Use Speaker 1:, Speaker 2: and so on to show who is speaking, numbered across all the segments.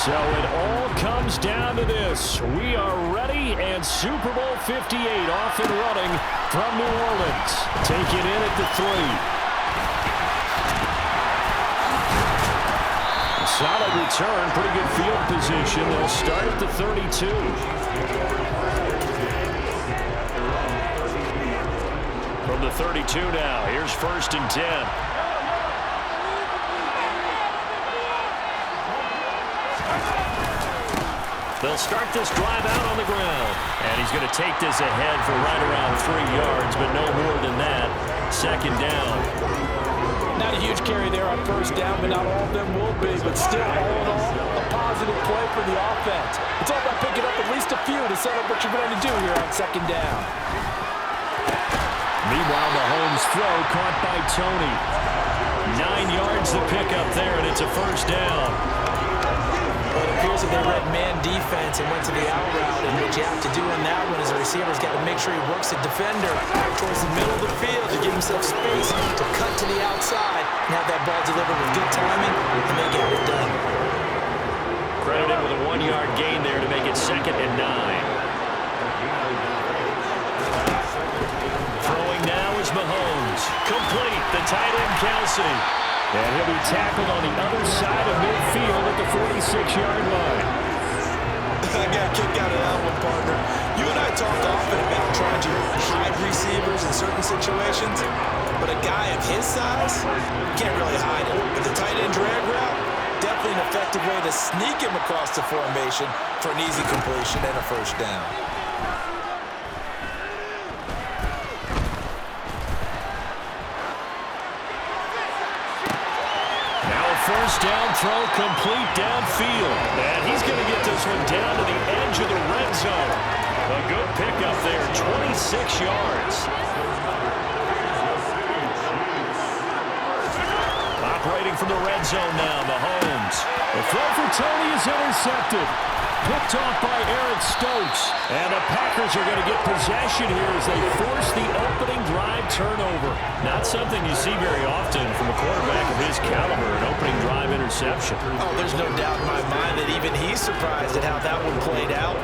Speaker 1: So it all comes down to this. We are ready, and Super Bowl 58 off and running from New Orleans. Take it in at the 3. Solid return, pretty good field position. They'll start at the 32. From the 32 now, here's 1st and 10. They'll start this drive out on the ground. And he's going to take this ahead for right around 3 yards, but no more than that. 2nd down.
Speaker 2: Not a huge carry there on 1st down, but not all of them will be. But still, all in all, a positive play for the offense. It's all about picking up at least a few to set up what you're going to do here on 2nd down.
Speaker 1: Meanwhile, Mahomes' throw caught by Tony. 9 yards to pick up there, and it's a 1st down.
Speaker 2: Well, it appears that they read man defense and went to the out route, and what you have to do on that one is the receiver's got to make sure he works the defender towards the middle of the field to give himself space to cut to the outside and have that ball delivered with good timing, and they get it done.
Speaker 1: Credited with a 1-yard gain there to make it 2nd and 9. Throwing now is Mahomes. Complete, the tight end Kelsey. And he'll be tackled on the other side of midfield at the 46-yard line.
Speaker 2: I got a kick out of that one, partner. You and I talked often about trying to hide receivers in certain situations, but a guy of his size, you can't really hide him. But the tight end drag route, definitely an effective way to sneak him across the formation for an easy completion and a 1st down.
Speaker 1: 1st down throw complete downfield. And he's going to get this one down to the edge of the red zone. A good pickup there, 26 yards. Operating from the red zone now, Mahomes. The throw for Tony is intercepted. Picked off by Eric Stokes. And the Packers are going to get possession here as they force the opening drive turnover. Not something you see very often from a quarterback of his caliber, an opening drive interception.
Speaker 2: Oh, there's no doubt in my mind that even he's surprised at how that one played out.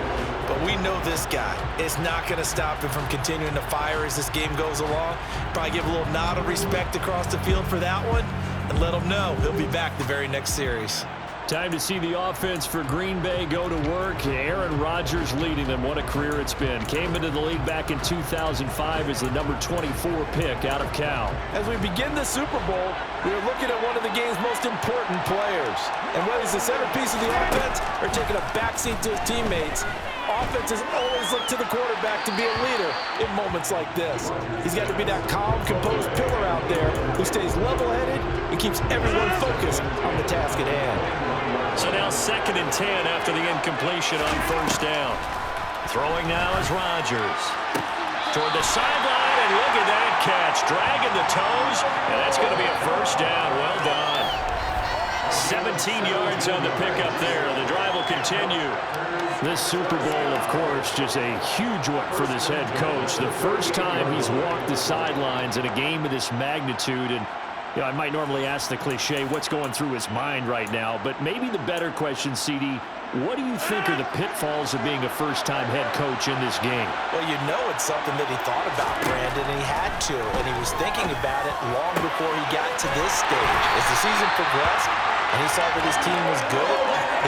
Speaker 2: But we know this guy is not going to stop him from continuing to fire as this game goes along. Probably give a little nod of respect across the field for that one and let him know he'll be back the very next series.
Speaker 1: Time to see the offense for Green Bay go to work. Aaron Rodgers leading them. What a career it's been. Came into the league back in 2005 as the number 24 pick out of Cal.
Speaker 2: As we begin the Super Bowl, we are looking at one of the game's most important players. And whether he's the centerpiece of the offense or taking a backseat to his teammates, offenses always look to the quarterback to be a leader in moments like this. He's got to be that calm, composed pillar out there who stays level-headed and keeps everyone focused on the task at hand.
Speaker 1: So now 2nd and 10 after the incompletion on 1st down. Throwing now is Rodgers. Toward the sideline, and look at that catch. Dragging the toes, and that's going to be a 1st down. Well done. 17 yards on the pickup there. The drive will continue. This Super Bowl, of course, just a huge one for this head coach. The first time he's walked the sidelines in a game of this magnitude, and I might normally ask the cliche, what's going through his mind right now? But maybe the better question, CD, what do you think are the pitfalls of being a first-time head coach in this game?
Speaker 2: Well, you know it's something that he thought about, Brandon, and he had to. And he was thinking about it long before he got to this stage. As the season progressed and he saw that his team was good,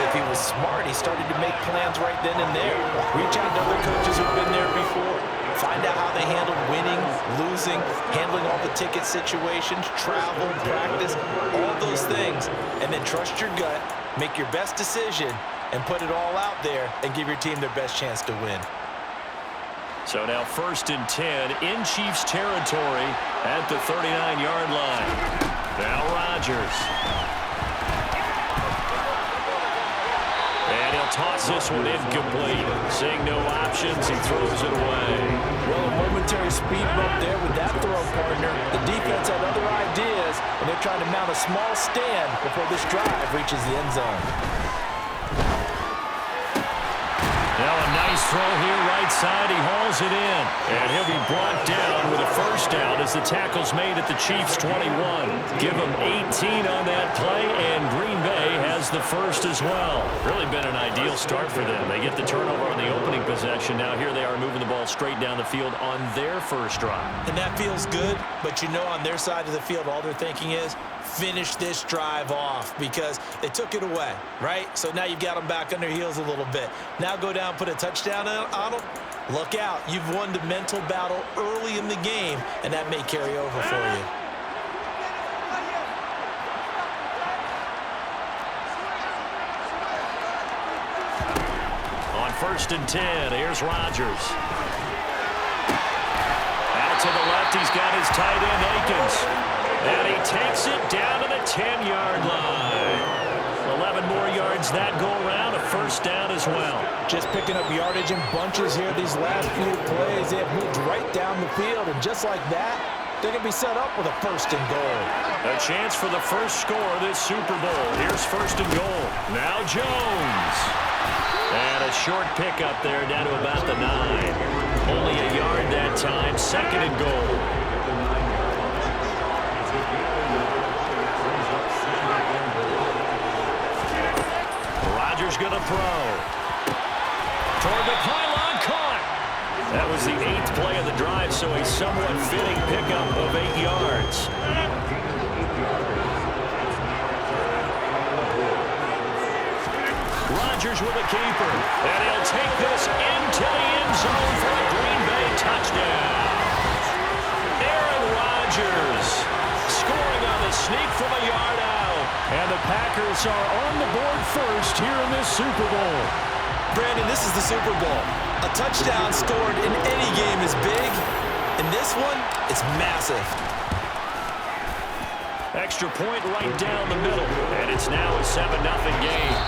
Speaker 2: if he was smart, he started to make plans right then and there. Reach out to other coaches who've been there before. Find out how they handled winning, losing, handling all the ticket situations, travel, practice, all those things. And then trust your gut, make your best decision, and put it all out there and give your team their best chance to win.
Speaker 1: So now 1st and 10 in Chiefs territory at the 39-yard line. Now Rodgers. And he'll toss this one incomplete. Seeing no options, he throws it away.
Speaker 2: Well, a momentary speed bump there with that throw, partner. The defense had other ideas, and they're trying to mount a small stand before this drive reaches the end zone.
Speaker 1: Now a nice throw here, right side. He hauls it in. And he'll be brought down with a 1st down as the tackle's made at the Chiefs' 21. Give him 18 on that play, and Green Bay has has the first as well. Really been an ideal start for them. They get the turnover on the opening possession. Now here they are moving the ball straight down the field on their first drive.
Speaker 2: And that feels good, but you know on their side of the field, all they're thinking is finish this drive off because they took it away, right? So now you've got them back on their heels a little bit. Now go down, put a touchdown on them. Look out. You've won the mental battle early in the game, and that may carry over for you.
Speaker 1: On 1st and 10, here's Rodgers. Out to the left, he's got his tight end, Akins. And he takes it down to the 10-yard line. 11 more yards that go around, a first down as well.
Speaker 2: Just picking up yardage in bunches here these last few plays. They have moved right down the field, and just like that, they're going to be set up with a 1st and goal.
Speaker 1: A chance for the first score of this Super Bowl. Here's 1st and goal. Now Jones. And a short pickup there down to about the 9. Only a yard that time, 2nd and goal. Rodgers gonna throw. Toward the pylon, caught. That was the 8th play of the drive, so a somewhat fitting pickup of 8 yards. Rodgers with a keeper, and he'll take this into the end zone for the Green Bay touchdown. Aaron Rodgers scoring on the sneak from a yard out. And the Packers are on the board first here in this Super Bowl.
Speaker 2: Brandon, this is the Super Bowl. A touchdown scored in any game is big. In this one, it's massive.
Speaker 1: Extra point right down the middle, and it's now a 7-0 game.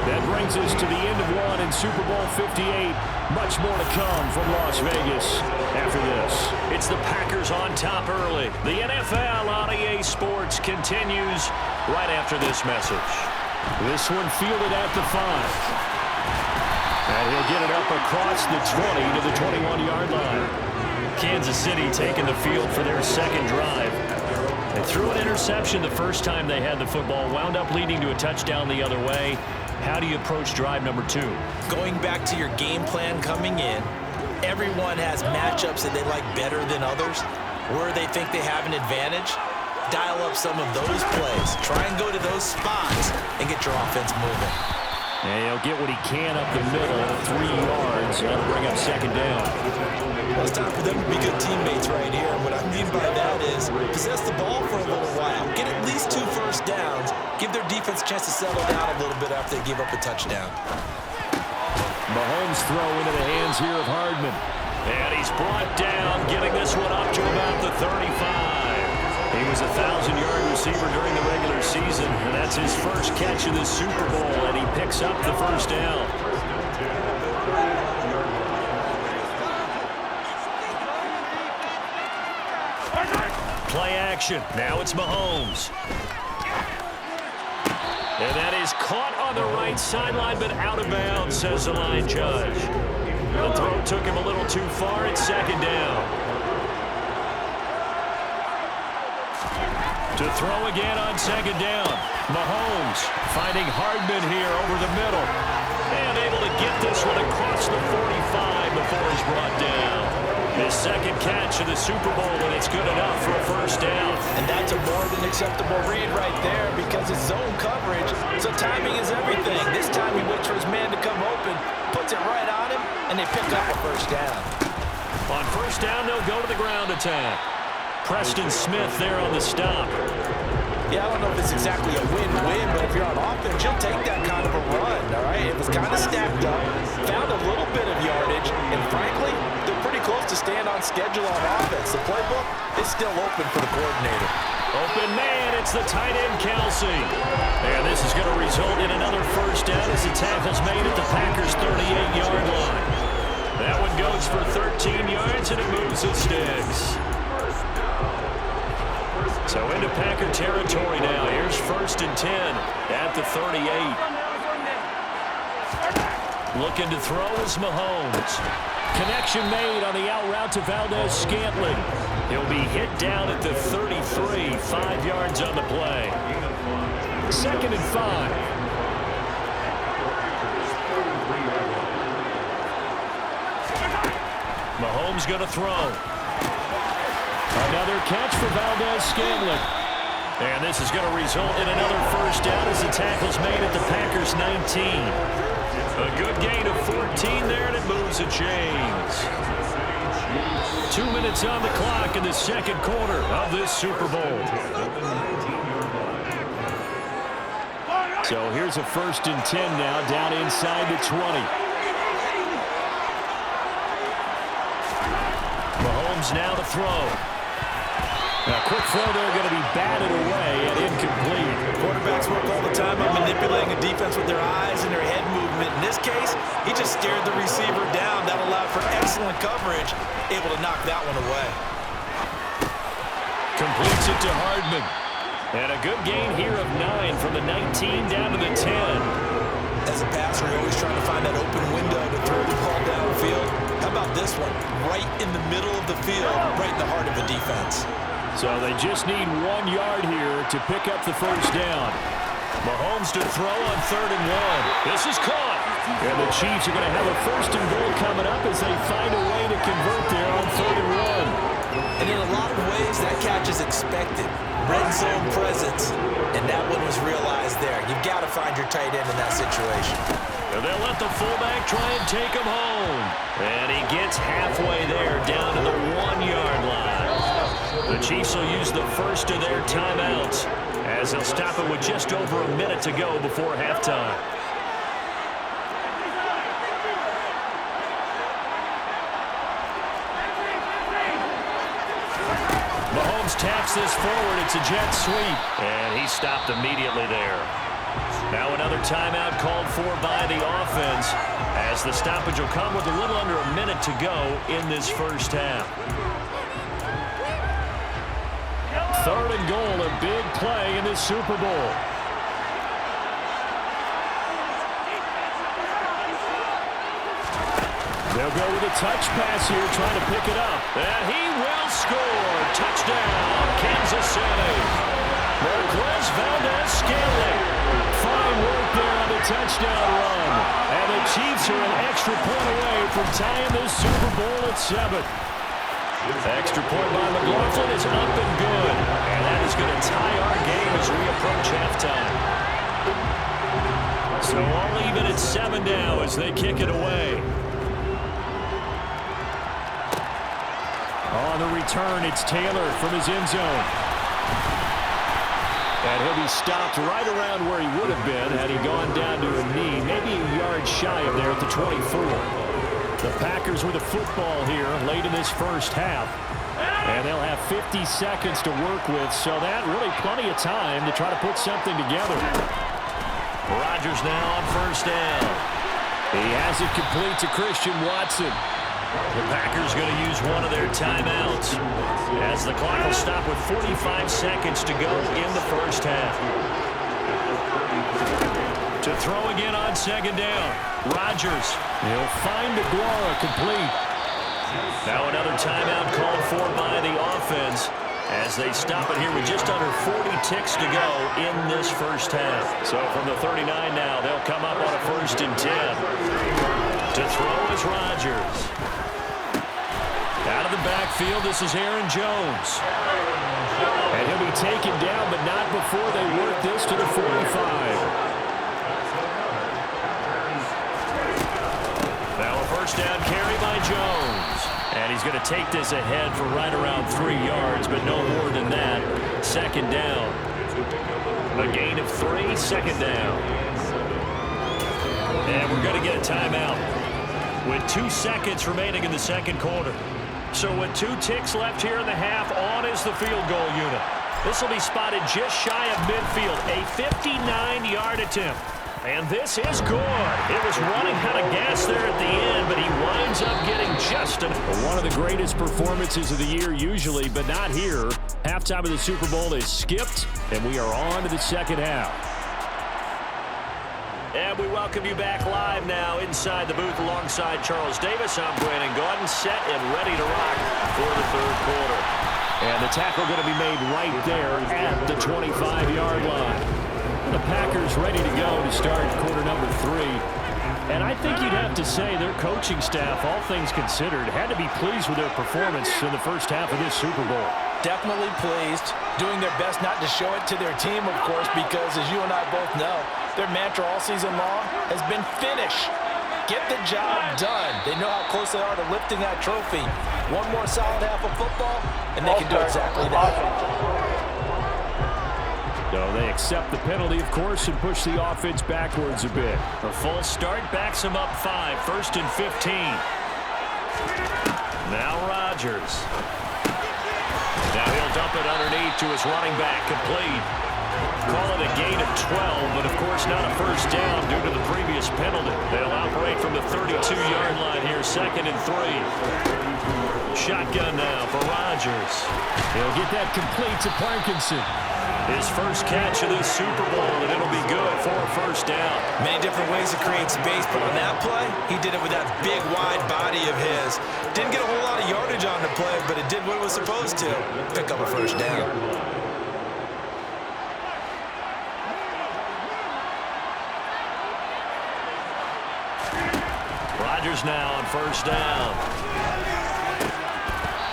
Speaker 1: That brings us to the end of one in Super Bowl 58. Much more to come from Las Vegas after this. It's the Packers on top early. The NFL on EA Sports continues right after this message. This one fielded at the 5. And he'll get it up across the 20 to the 21-yard line. Kansas City taking the field for their second drive. They threw an interception the first time they had the football, wound up leading to a touchdown the other way. How do you approach drive number 2?
Speaker 2: Going back to your game plan coming in, everyone has matchups that they like better than others. Where they think they have an advantage, dial up some of those plays. Try and go to those spots and get your offense moving.
Speaker 1: And he'll get what he can up the middle, 3 yards. That'll bring up second down.
Speaker 2: Well, it's time for them to be good teammates right here. And what I mean by that is possess the ball for a little while. Get at least 2 first downs. Give their defense a chance to settle down a little bit after they give up a touchdown.
Speaker 1: Mahomes throw into the hands here of Hardman. And he's brought down, getting this one up to about the 35. He was a 1,000-yard receiver during the regular season, and that's his first catch of the Super Bowl, and he picks up the first down. Play action. Now it's Mahomes. And that is caught on the right sideline, but out of bounds, says the line judge. The throw took him a little too far. It's second down. To throw again on second down. Mahomes finding Hardman here over the middle. And able to get this one across the 45 before he's brought down. His second catch of the Super Bowl, and it's good enough for a first down.
Speaker 2: And that's a more than acceptable read right there because it's zone coverage, so timing is everything. This time he waits for his man to come open, puts it right on him, and they pick up a first down.
Speaker 1: On first down, they'll go to the ground attack. Preston Smith there on the stop.
Speaker 2: Yeah, I don't know if it's exactly a win-win, but if you're on offense, you'll take that kind of a run, all right? It was kind of stacked up, found a little bit of yardage, and frankly, they're pretty close to staying on schedule on offense. The playbook is still open for the coordinator.
Speaker 1: Open man, it's the tight end, Kelsey. And this is going to result in another first down as the tackle's made at the Packers' 38-yard line. That one goes for 13 yards, and it moves the sticks. So into Packer territory now. Here's 1st and 10 at the 38. Looking to throw is Mahomes. Connection made on the out route to Valdez-Scantling. He'll be hit down at the 33, 5 yards on the play. 2nd and 5. Mahomes going to throw. Another catch for Valdez-Scantling. And this is going to result in another first down as the tackle's made at the Packers' 19. A good gain of 14 there, and it moves the chains. 2 minutes on the clock in the second quarter of this Super Bowl. So here's a 1st and 10 now, down inside the 20. Mahomes now to throw. A quick throw there, going to be batted away and incomplete.
Speaker 2: Quarterbacks work all the time on manipulating a defense with their eyes and their head movement. In this case, he just stared the receiver down. That allowed for excellent coverage, able to knock that one away.
Speaker 1: Completes it to Hardman. And a good gain here of 9 from the 19 down to the 10.
Speaker 2: As a passer, you're always trying to find that open window to throw the ball downfield. How about this one? Right in the middle of the field, right in the heart of the defense.
Speaker 1: So they just need 1 yard here to pick up the first down. Mahomes to throw on 3rd and 1. This is caught. And the Chiefs are going to have a 1st and goal coming up as they find a way to convert there on 3rd and 1.
Speaker 2: And in a lot of ways, that catch is expected. Red zone presence. And that one was realized there. You've got to find your tight end in that situation.
Speaker 1: And they'll let the fullback try and take him home. And he gets halfway there down to the 1 yard line. The Chiefs will use the first of their timeouts as they'll stop it with just over a minute to go before halftime. Mahomes taps this forward. It's a jet sweep. And he stopped immediately there. Now another timeout called for by the offense as the stoppage will come with a little under a minute to go in this first half. 3rd and goal, a big play in this Super Bowl. They'll go with a touch pass here, trying to pick it up. And he will score. Touchdown, Kansas City. Marquez Valdez-Scantling. Fine work there on the touchdown run. And the Chiefs are an extra point away from tying this Super Bowl at 7. Extra point by McLaughlin is up and good. And that is going to tie our game as we approach halftime. So all even at 7 now as they kick it away. On the return, it's Taylor from his end zone. And he'll be stopped right around where he would have been had he gone down to a knee, maybe a yard shy of there at the 24. The Packers with a football here late in this first half. And they'll have 50 seconds to work with, so that really plenty of time to try to put something together. Rodgers now on first down. He has it complete to Christian Watson. The Packers going to use one of their timeouts as the clock will stop with 45 seconds to go in the first half. To throw again on 2nd down. Rodgers. He'll find Aguara complete. Now another timeout called for by the offense as they stop it here with just under 40 ticks to go in this first half. So from the 39 now, they'll come up on a 1st and 10. To throw is Rodgers. Out of the backfield, this is Aaron Jones. And he'll be taken down, but not before they work this to the 45. Now a first down carry by Jones. And he's going to take this ahead for right around 3 yards, but no more than that. 2nd down. A gain of 3, 2nd down. And we're going to get a timeout with 2 seconds remaining in the second quarter. So with 2 ticks left here in the half, on is the field goal unit. This will be spotted just shy of midfield, a 59-yard attempt. And this is good. It was running out of gas there at the end, but he winds up getting just enough. One of the greatest performances of the year usually, but not here. Halftime of the Super Bowl is skipped, and we are on to the second half. And we welcome you back live now inside the booth alongside Charles Davis. I'm Brandon Gordon, set and ready to rock for the third quarter. And the tackle going to be made right there at the 25-yard line. And the Packers ready to go to start quarter number 3. And I think you'd have to say their coaching staff, all things considered, had to be pleased with their performance in the first half of this Super Bowl.
Speaker 2: Definitely pleased, doing their best not to show it to their team, of course, because as you and I both know, their mantra all season long has been finish. Get the job done. They know how close they are to lifting that trophy. One more solid half of football, and they can do exactly that.
Speaker 1: So they accept the penalty, of course, and push the offense backwards a bit. A full start backs them up 5, 1st and 15. Now Rodgers. Now he'll dump it underneath to his running back, complete. Call it a gain of 12, but of course not a first down due to the previous penalty. They'll operate from the 32-yard line here, 2nd and 3. Shotgun now for Rodgers. He'll get that complete to Parkinson. His first catch of this Super Bowl, and it'll be good for a first down.
Speaker 2: Many different ways to create space, but on that play, he did it with that big, wide body of his. Didn't get a whole lot of yardage on the play, but it did what it was supposed to. Pick up a first down.
Speaker 1: Rodgers now on first down.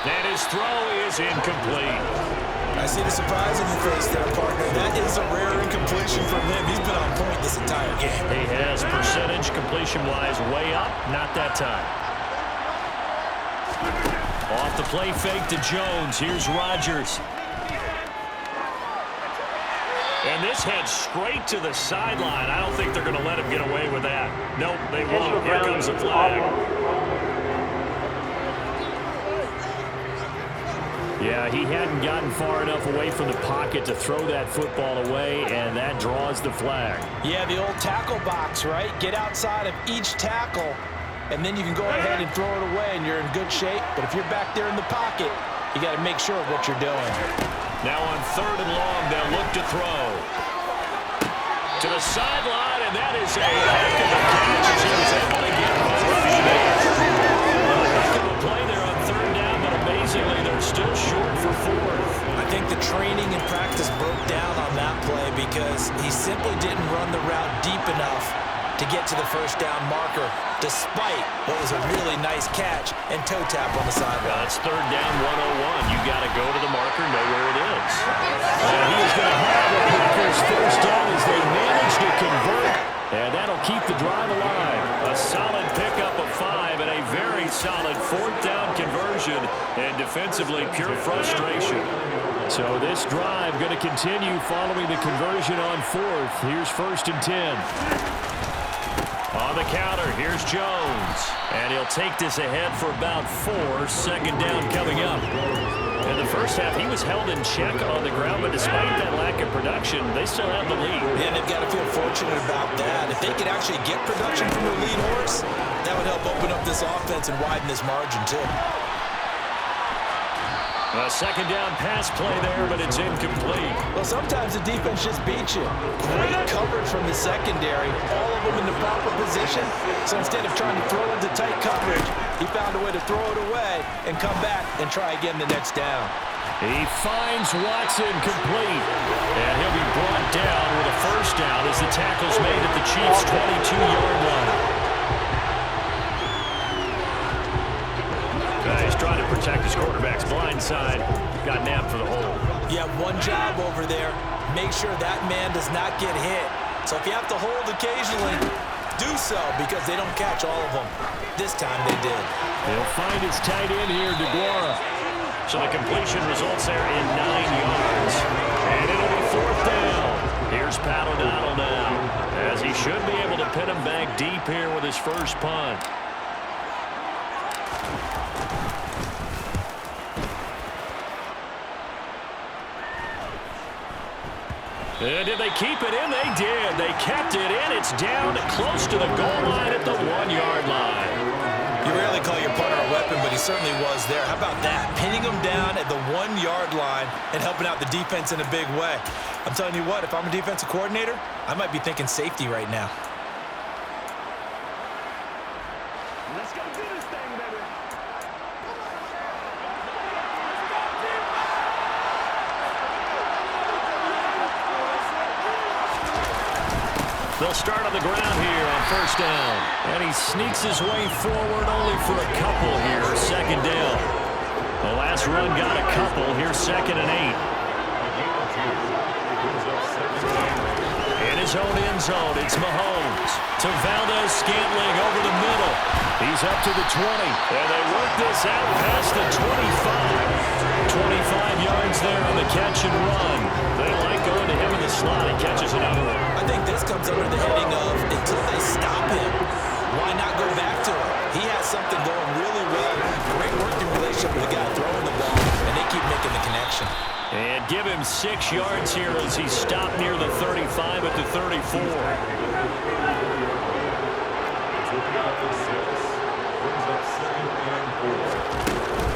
Speaker 1: And his throw is incomplete.
Speaker 2: I see the surprise on your face there, partner. That is a rare incompletion from him. He's been on point this entire game.
Speaker 1: He has percentage completion-wise way up. Not that time. Off the play fake to Jones. Here's Rodgers. And this heads straight to the sideline. I don't think they're going to let him get away with that. Nope, they won't. Here comes the flag. Yeah, he hadn't gotten far enough away from the pocket to throw that football away, and that draws the flag.
Speaker 2: Yeah, the old tackle box, right? Get outside of each tackle, and then you can go ahead and throw it away, and you're in good shape. But if you're back there in the pocket, you got to make sure of what you're doing.
Speaker 1: Now on 3rd and long, they'll look to throw. To the sideline, and that is a heck of a catch as he was able to get both feet in. Heck of a play there on 3rd down, but amazingly, they're still short for 4th.
Speaker 2: I think the training and practice broke down on that play because he simply didn't run the route deep enough to get to the first down marker, despite what was a really nice catch and toe tap on the sideline.
Speaker 1: That's 3rd down 101. You got to go to the marker, know where it is. And he is going to have the Packers first down as they manage to convert, and that'll keep the drive alive. A solid pickup of 5 and a very solid 4th down conversion, and defensively pure frustration. So this drive going to continue following the conversion on 4th. Here's 1st and 10. On the counter, here's Jones. And he'll take this ahead for about 4. 2nd down coming up. In the first half, he was held in check on the ground, but despite that lack of production, they still have the lead.
Speaker 2: Yeah, they've got to feel fortunate about that. If they could actually get production from their lead horse, that would help open up this offense and widen this margin, too.
Speaker 1: A 2nd down pass play there, but it's incomplete.
Speaker 2: Well, sometimes the defense just beats you. Great coverage from the secondary, all of them in the proper position. So instead of trying to throw into tight coverage, he found a way to throw it away and come back and try again the next down.
Speaker 1: He finds Watson complete. And he'll be brought down with a first down as the tackle's made at the Chiefs' 22-yard line. He's trying to protect his quarterback's blind side. Got nabbed for the hole.
Speaker 2: You have one job over there. Make sure that man does not get hit. So if you have to hold occasionally, do so because they don't catch all of them. This time they did.
Speaker 1: He'll find his tight end here, DeGuara. So the completion results there in 9 yards. And it'll be 4th down. Here's Pat O'Donnell now, as he should be able to pin him back deep here with his first punt. And did they keep it in? They did. They kept it in. It's down close to the goal line at the 1-yard line.
Speaker 2: You rarely call your punter a weapon, but he certainly was there. How about that? Pinning him down at the 1-yard line and helping out the defense in a big way. I'm telling you what, if I'm a defensive coordinator, I might be thinking safety right now.
Speaker 3: Let's go do this thing, baby.
Speaker 1: They'll start on the ground here on first down. And he sneaks his way forward only for a couple here. Second down. The last run got a couple. Here's 2nd and 8. In his own end zone, it's Mahomes to Valdez-Scantling over the middle. He's up to the 20. And they work this out past the 25. 25 yards there on the catch and run. They like going to him in the slot. He catches another one.
Speaker 2: I think this comes under the heading of until they stop him, why not go back to him? He has something going really well. Great working relationship with the guy throwing the ball, and they keep making the connection.
Speaker 1: And give him 6 yards here as he stopped near the 35 at the 34.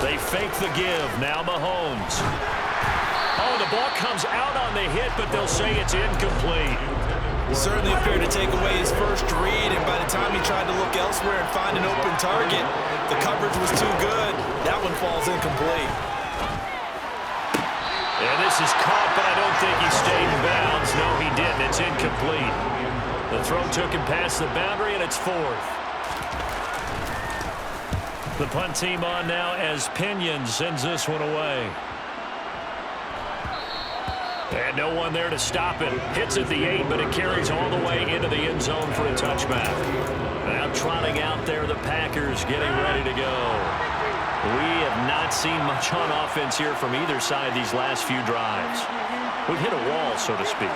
Speaker 1: They fake the give. Now Mahomes. Oh, the ball comes out on the hit, but they'll say it's incomplete.
Speaker 2: Certainly appeared to take away his first read, and by the time he tried to look elsewhere and find an open target, the coverage was too good. That one falls incomplete.
Speaker 1: And this is caught, but I don't think he stayed in bounds. No, he didn't. It's incomplete. The throw took him past the boundary, and it's 4th. The punt team on now as Pinion sends this one away. And no one there to stop it. Hits at the 8, but it carries all the way into the end zone for a touchback. Now trotting out there, the Packers getting ready to go. We have not seen much on offense here from either side these last few drives. We've hit a wall, so to speak.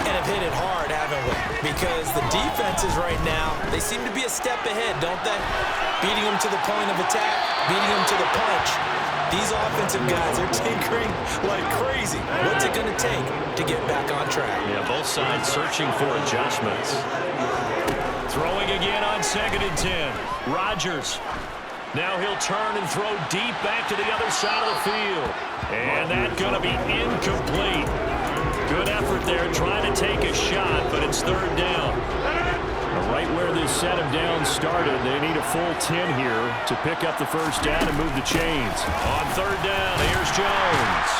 Speaker 2: And have hit it hard, haven't we? Because the defenses right now, they seem to be a step ahead, don't they? Beating them to the point of attack, beating them to the punch. These offensive guys are tinkering like crazy. What's it going to take to get back on track?
Speaker 1: Yeah, both sides searching for adjustments. Throwing again on 2nd and 10. Rodgers. Now he'll turn and throw deep back to the other side of the field. And that's going to be incomplete. Good effort there trying to take a shot, but it's 3rd down. Right where this set of downs started, they need a full 10 here to pick up the first down and move the chains. On 3rd down, here's Jones.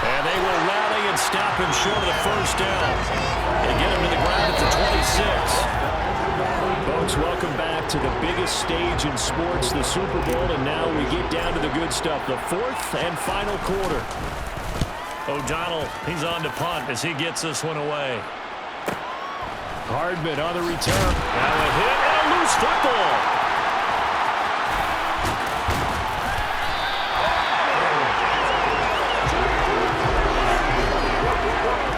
Speaker 1: And they will rally and stop him short of the first down. They get him to the ground at the 26. Folks, welcome back to the biggest stage in sports, the Super Bowl, and now we get down to the good stuff, the 4th and final quarter. O'Donnell, he's on to punt as he gets this one away. Hardman on the return. Now a hit and a loose football.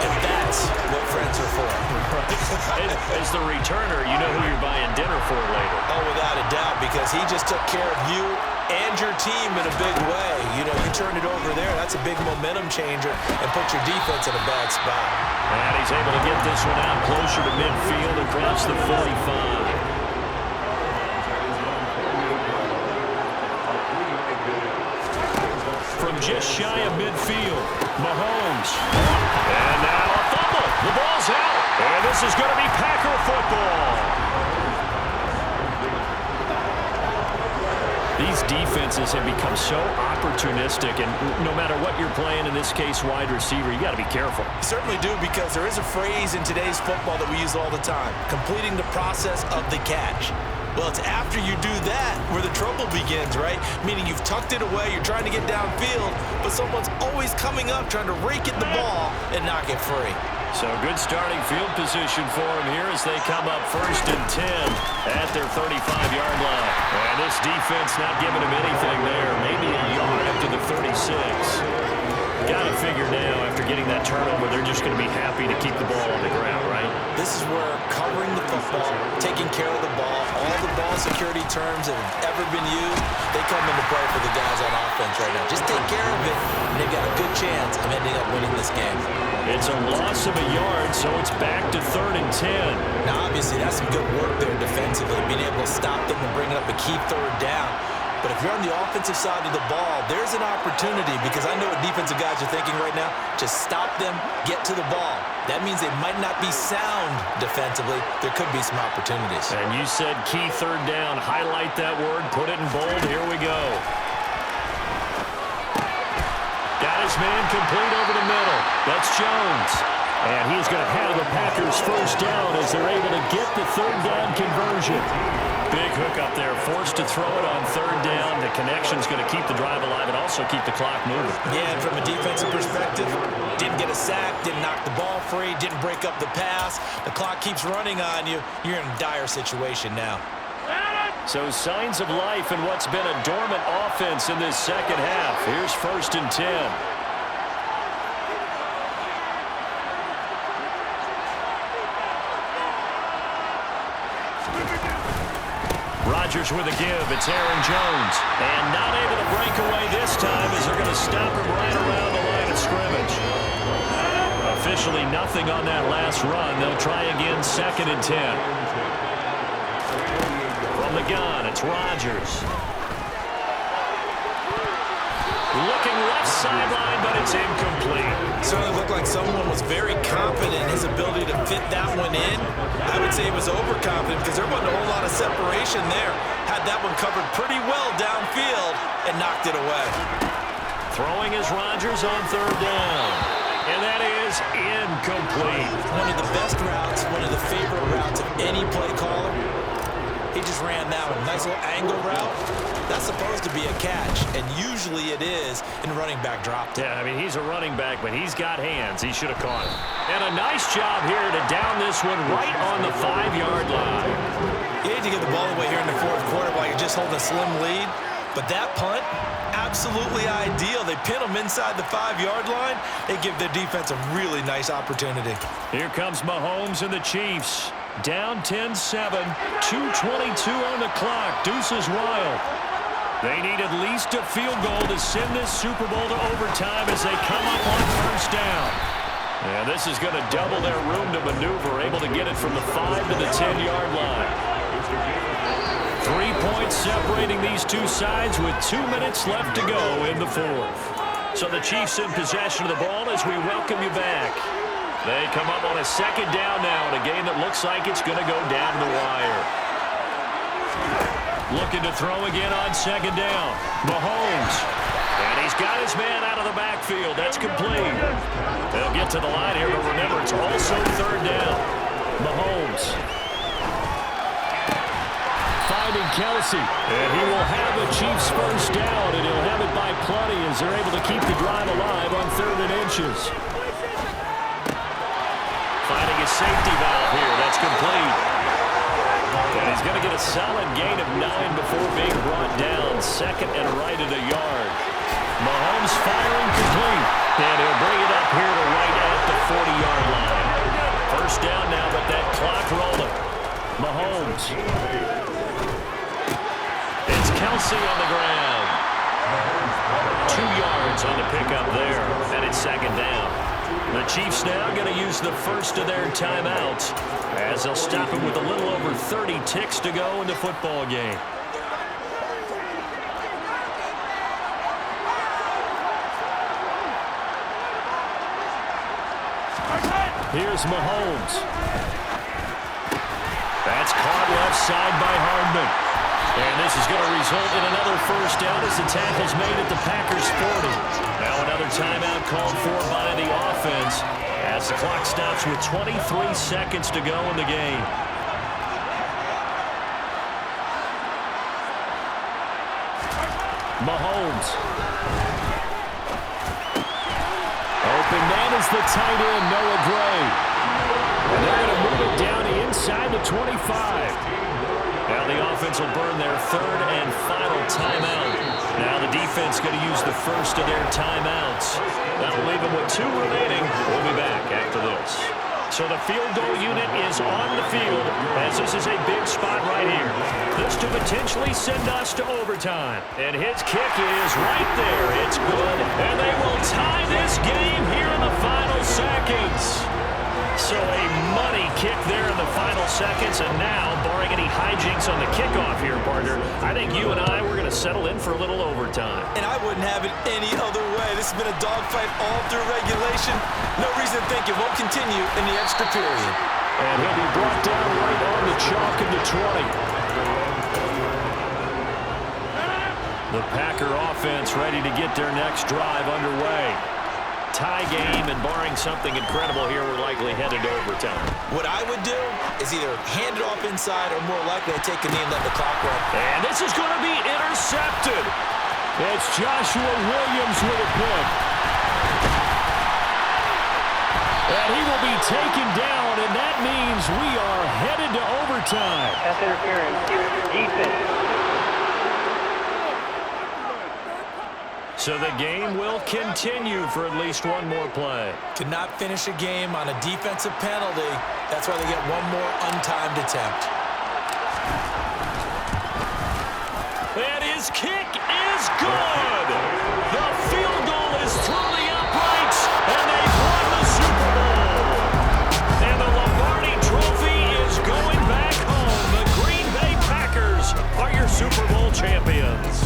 Speaker 2: And that's what friends are for.
Speaker 1: As the returner, you know who you're buying dinner for later.
Speaker 2: Oh, without a doubt, because he just took care of you and your team in a big way. You know, you turned it over there. That's a big momentum changer and put your defense in a bad spot.
Speaker 1: And he's able to get this one out closer to midfield across the 45. From just shy of midfield, Mahomes. And now a fumble. The ball's out. And this is going to be Packer football. These defenses have become so opportunistic, and no matter what you're playing, in this case wide receiver, you got to be careful.
Speaker 2: You certainly do, because there is a phrase in today's football that we use all the time, completing the process of the catch. Well, it's after you do that where the trouble begins, right? Meaning you've tucked it away, you're trying to get downfield, but someone's always coming up trying to rake at the ball and knock it free.
Speaker 1: So good starting field position for them here as they come up 1st and 10 at their 35-yard line. And this defense not giving them anything there. Maybe a yard up to the 36. Got to figure now, after getting that turnover, they're just going to be happy to keep the ball on the ground, right?
Speaker 2: This is where covering the football, taking care of the ball, all the ball security terms that have ever been used, they come into play for the guys on offense right now. Just take care of it, and they've got a good chance of ending up winning this game.
Speaker 1: It's a loss of a yard, so it's back to 3rd and 10.
Speaker 2: Now, obviously, that's some good work there defensively, being able to stop them and bring up a key 3rd down. But if you're on the offensive side of the ball, there's an opportunity, because I know what defensive guys are thinking right now. Just stop them, get to the ball. That means they might not be sound defensively. There could be some opportunities.
Speaker 1: And you said key 3rd down. Highlight that word. Put it in bold. Here we go. Got his man complete over the middle. That's Jones. And he's going to have the Packers first down as they're able to get the third down conversion. Big hook up there, forced to throw it on third down. The connection's going to keep the drive alive and also keep the clock moving.
Speaker 2: Yeah, and from a defensive perspective, didn't get a sack, didn't knock the ball free, didn't break up the pass. The clock keeps running on you. You're in a dire situation now.
Speaker 1: So signs of life in what's been a dormant offense in this second half. Here's 1st and 10. Rodgers with a give. It's Aaron Jones. And not able to break away this time as they're going to stop him right around the line of scrimmage. Officially nothing on that last run. They'll try again 2nd and 10. From the gun, it's Rodgers. Looking left sideline, but it's incomplete.
Speaker 2: Certainly looked like someone was very confident in his ability to fit that one in. I would say he was overconfident because there wasn't a whole lot of separation there. Had that one covered pretty well downfield and knocked it away.
Speaker 1: Throwing is Rodgers on 3rd down. And that is incomplete.
Speaker 2: One of the best routes, one of the favorite routes of any play caller. He just ran that one. Nice little angle route. That's supposed to be a catch, and usually it is, and running back dropped it.
Speaker 1: Yeah, I mean, he's a running back, but he's got hands. He should have caught it. And a nice job here to down this one right on the 5-yard line.
Speaker 2: You hate to get the ball away here in the 4th quarter while you're just holding a slim lead, but that punt, absolutely ideal. They pin them inside the 5-yard line. They give their defense a really nice opportunity.
Speaker 1: Here comes Mahomes and the Chiefs. Down 10-7, 2:22 on the clock. Deuces wild. They need at least a field goal to send this Super Bowl to overtime as they come up on 1st down. And this is going to double their room to maneuver, able to get it from the 5 to the 10-yard line. 3 points separating these two sides with 2 minutes left to go in the 4th. So the Chiefs in possession of the ball as we welcome you back. They come up on a 2nd down now in a game that looks like it's going to go down the wire. Looking to throw again on 2nd down. Mahomes. And he's got his man out of the backfield. That's complete. They'll get to the line here, but remember, it's also 3rd down. Mahomes. Finding Kelsey. And he will have the Chiefs first down, and he'll have it by plenty as they're able to keep the drive alive on 3rd and inches. Finding a safety valve here. That's complete. And he's going to get a solid gain of 9 before being brought down. 2nd and right at a yard. Mahomes firing complete. And he'll bring it up here to right at the 40-yard line. First down now, but that clock rolling. Mahomes. It's Kelsey on the ground. 2 yards on the pickup there. And it's 2nd down. The Chiefs now going to use the first of their timeouts as they'll stop him with a little over 30 ticks to go in the football game. Here's Mahomes. That's caught left side by Hardman. And this is going to result in another first down as the tackle's made at the Packers' 40. Now another timeout called for by the offense as the clock stops with 23 seconds to go in the game. Mahomes. Open man is the tight end, Noah Gray. And they're going to move it down inside the 25. Now the offense will burn their 3rd and final timeout. Now the defense going to use the first of their timeouts. That'll leave them with 2 remaining. We'll be back after this. So the field goal unit is on the field as this is a big spot right here. This to potentially send us to overtime. And his kick is right there. It's good. And they will tie this game here in the final seconds. So a money kick there in the final seconds, and now, barring any hijinks on the kickoff here, partner, I think you and I, we're going to settle in for a little overtime.
Speaker 2: And I wouldn't have it any other way. This has been a dogfight all through regulation. No reason to think it won't continue in the extra period.
Speaker 1: And he'll be brought down right on the chalk of the 20. The Packer offense ready to get their next drive underway. tie game, and barring something incredible here, we're likely headed to overtime.
Speaker 2: What I would do is either hand it off inside or more likely to take a knee and let the clock run.
Speaker 1: And this is going to be intercepted. It's Joshua Williams with a pick. And he will be taken down, and that means we are headed to overtime.
Speaker 4: Pass interference. Defense.
Speaker 1: So the game will continue for at least one more play.
Speaker 2: Cannot finish a game on a defensive penalty. That's why they get one more untimed attempt.
Speaker 1: And his kick is good. The field goal is through the uprights, and they've won the Super Bowl. And the Lombardi Trophy is going back home. The Green Bay Packers are your Super Bowl champions.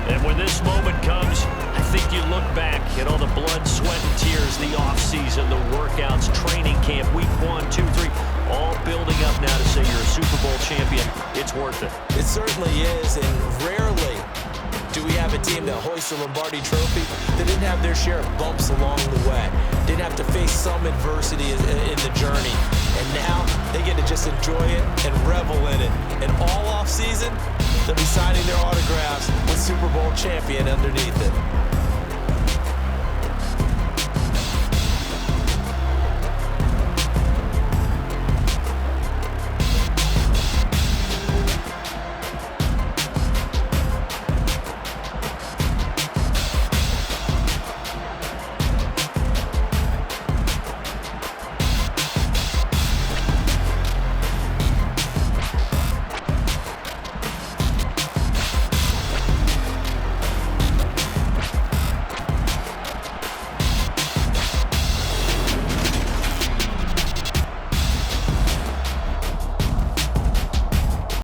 Speaker 1: And when this moment comes, I think you look back at all the blood, sweat, and tears, the offseason, the workouts, training camp, week 1, 2, 3, all building up now to say you're a Super Bowl champion. It's worth it.
Speaker 2: It certainly is, and rarely do we have a team that hoists the Lombardi Trophy that didn't have their share of bumps along the way, didn't have to face some adversity in the journey, and now they get to just enjoy it and revel in it. And all offseason, they'll be signing their autographs with Super Bowl champion underneath it.